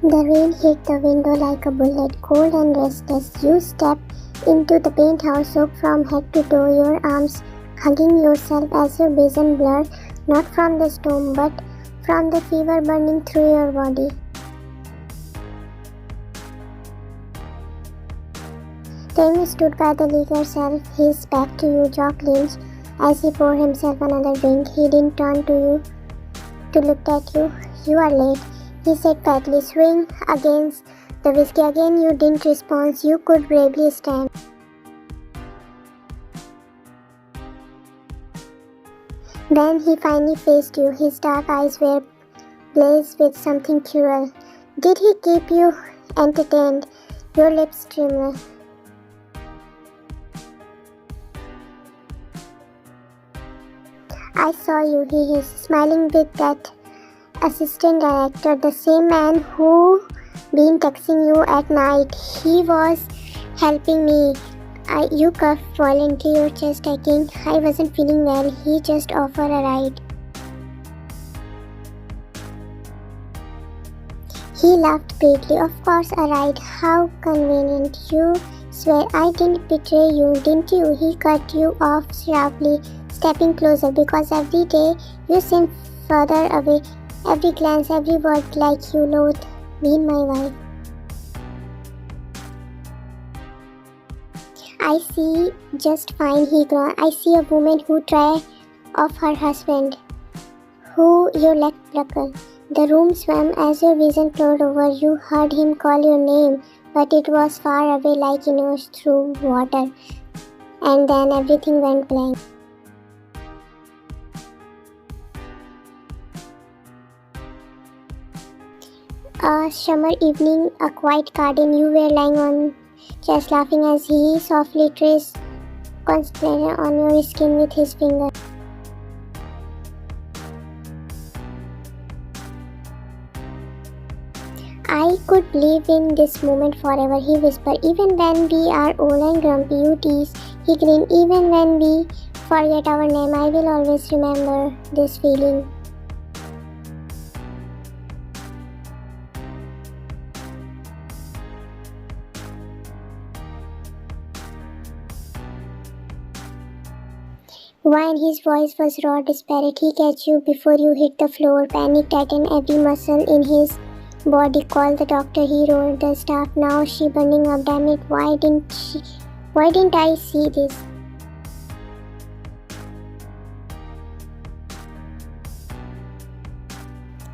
The rain hit the window like a bullet, cold and restless. You step into the penthouse, soaked from head to toe, your arms hugging yourself as your vision blurs, not from the storm, but from the fever burning through your body. Taehyung stood by the liquor shelf, his back to you, jaw clenched. As he poured himself another drink, he didn't turn to you to look at you. "You are late," he said fatly, swing against the whiskey. Again you didn't respond. You could bravely stand. Then he finally faced you. His dark eyes were blazed with something cruel. "Did he keep you entertained?" Your lips trembled. "I saw you," he is, smiling with that assistant director, the same man who been texting you at night. "He was helping me." You coughed violently, your chest aching. "I wasn't feeling well. He just offered a ride." He laughed brightly. "Of course, a ride. How convenient. You swear I didn't betray you, didn't you?" He cut you off sharply, stepping closer. "Because every day you seem further away. Every glance, every word, like you loathe being my wife." "I see just fine," he groaned. "I see a woman who tried off her husband, who you let buckle." The room swam as your vision poured over. You heard him call your name, but it was far away, like Enos through water. And then everything went blank. A summer evening, a quiet garden. You were lying on chest, laughing as he softly traced constellation on your skin with his finger. "I could live in this moment forever," he whispered. "Even when we are old and grumpy," you tease. He grinned. "Even when we forget our name, I will always remember this feeling." When his voice was raw, desperate, he catch you before you hit the floor. Panic tightened every muscle in his body. "Call the doctor," he roared. "The staff now." She burning up. "Damn it, why didn't I see this?"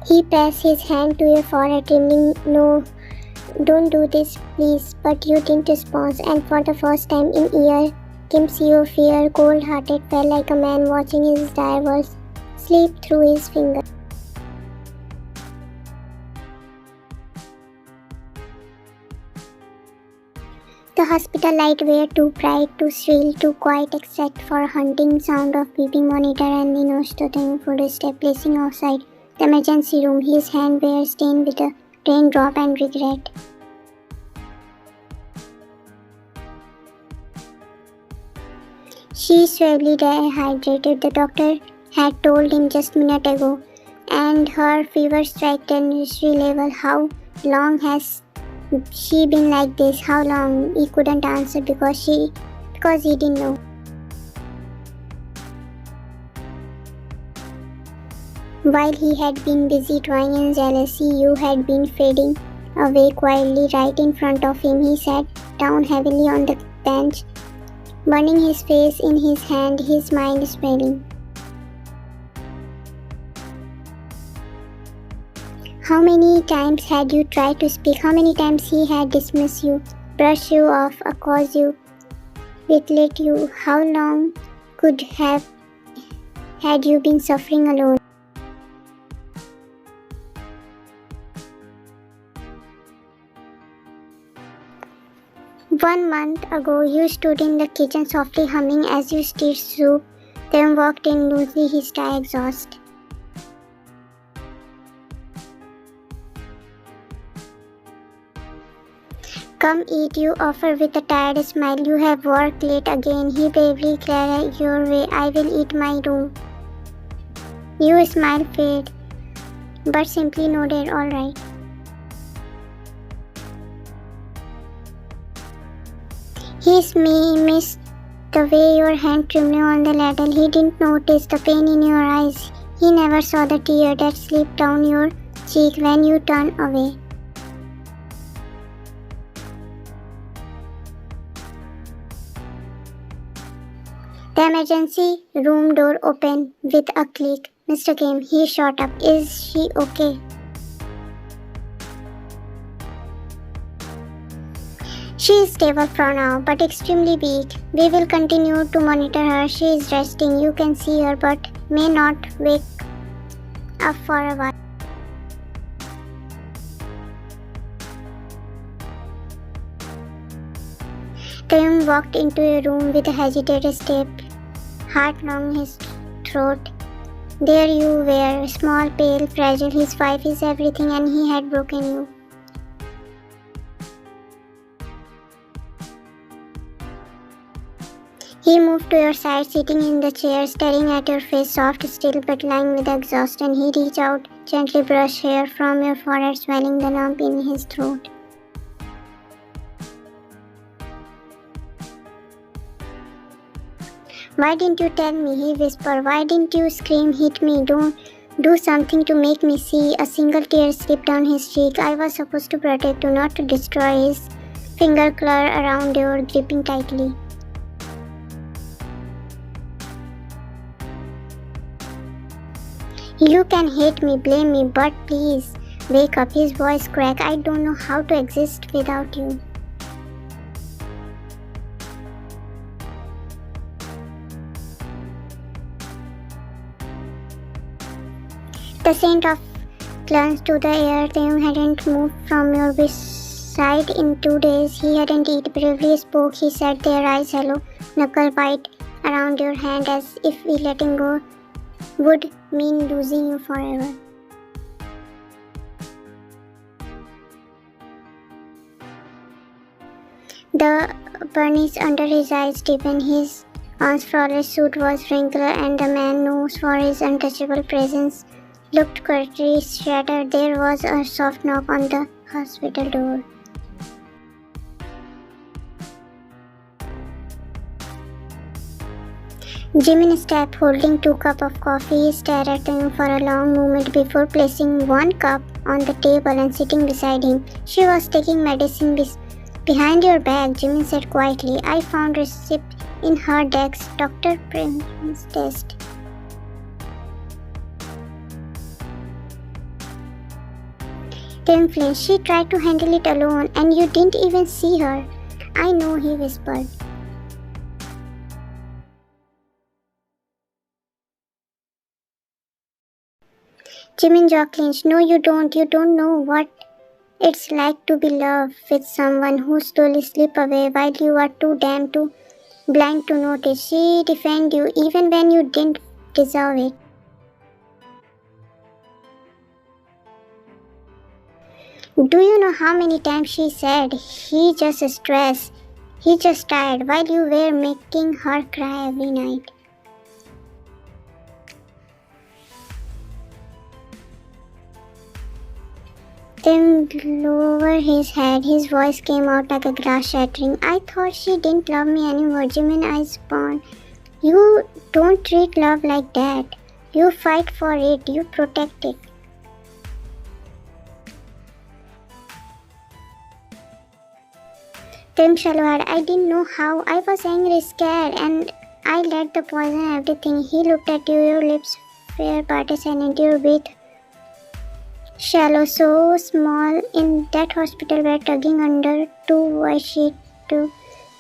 He pressed his hand to your forehead, trembling. "No, don't do this, please." But you didn't respond, and for the first time in years, Kim's your fear, cold-hearted, felt like a man watching his divorce slip through his fingers. The hospital lights were too bright, too shrill, too quiet, except for a haunting sound of beeping monitor and Taehyung footsteps placing outside the emergency room. His hands were stained with a raindrop and regret. She severely dehydrated, the doctor had told him just a minute ago, and her fever struck tertiary level. "How long has she been like this? How long?" He couldn't answer because he didn't know. While he had been busy drawing in jealousy, you had been fading away quietly right in front of him. He sat down heavily on the bench, burning his face in his hand, his mind swelling. How many times had you tried to speak? How many times he had dismissed you, brushed you off, accused you, belittled you? How long could have had you been suffering alone? 1 month ago, you stood in the kitchen softly humming as you stirred soup. Then walked in loosely, his tie exhaust. "Come eat," you offer with a tired smile. "You have worked late again." He bravely cleared your way. "I will eat my room." You smile fade, but simply nodded, "All right." missed the way your hand trembled on the ladle. He didn't notice the pain in your eyes. He never saw the tear that slipped down your cheek when you turned away. The emergency room door opened with a click. Mr. Kim, he shot up. Is she okay? She is stable for now, but extremely weak. We will continue to monitor her. She is resting. You can see her, but may not wake up for a while. Taehyung walked into a room with a hesitated step, heart wrung his throat. There you were, small, pale, fragile. His wife is everything, and he had broken you. He moved to your side, sitting in the chair, staring at your face, soft, still, but lying with exhaustion. He reached out, gently brushed hair from your forehead, swelling the lump in his throat. Why didn't you tell me? He whispered. Why didn't you scream, hit me, do something to make me see? A single tear slipped down his cheek. I was supposed to protect you, not to destroy. His finger clawed around your, gripping tightly. You can hate me, blame me, but please, wake up. His voice cracked. I don't know how to exist without you. The scent of clung to the air. Taehyung hadn't moved from your bedside in 2 days. He hadn't eaten. Bravely spoke. He sat there, eyes hollow, knuckle white around your hand, as if letting go would mean losing you forever. The burnish under his eyes deepened. His once flawless suit was wrinkled, and the man known for his untouchable presence looked quietly shattered. There was a soft knock on the hospital door. Jimin stepped, holding 2 cups of coffee. He stared at him for a long moment before placing 1 cup on the table and sitting beside him. She was taking medicine behind your back, Jimin said quietly. I found receipt in her desk. Dr. Prim's test. Taehyung flinched. She tried to handle it alone, and you didn't even see her. I know, he whispered. Jimin jaw clenched. No, you don't. You don't know what it's like to be loved with someone who slowly slips away while you are too blind to notice. She defended you even when you didn't deserve it. Do you know how many times she said, he just stressed, he just tired, while you were making her cry every night? Then lowered his head. His voice came out like a glass shattering. I thought she didn't love me anymore. Jimin, I spawned. You don't treat love like that. You fight for it. You protect it. Tim swallowed. I didn't know how. I was angry, scared, and I let the poison everything. He looked at you. Your lips were parted and your breath shallow, so small in that hospital bed, tugging under 2 white sheets,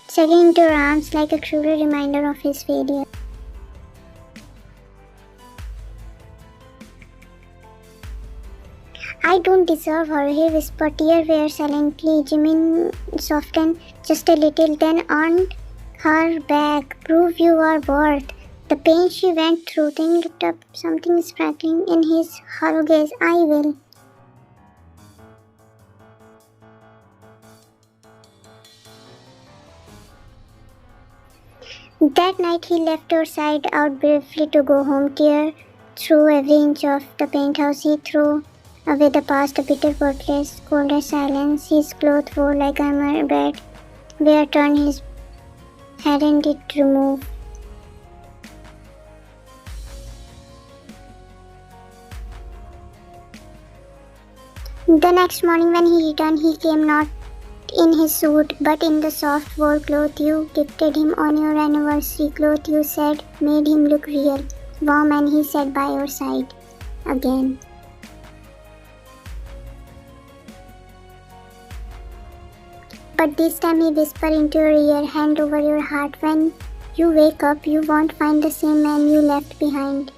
sagging into your arms like a cruel reminder of his failure. I don't deserve her, he whispered. Tears were silently. Jimin softened just a little, then earned her back. Prove you are worth the pain she went through. Then looked up, something sparkling in his hollow gaze. I will. That night he left your side out briefly to go home, tear through every inch of the penthouse. He threw away the past, a bitter, worthless, colder silence. His clothes wore like a bed where turned his hadn't it removed. The next morning when he returned, he came not in his suit, but in the soft war cloth you gifted him on your anniversary. Cloth you said made him look real, warm, and he sat by your side again. But this time he whispered into your ear, hand over your heart. When you wake up, you won't find the same man you left behind.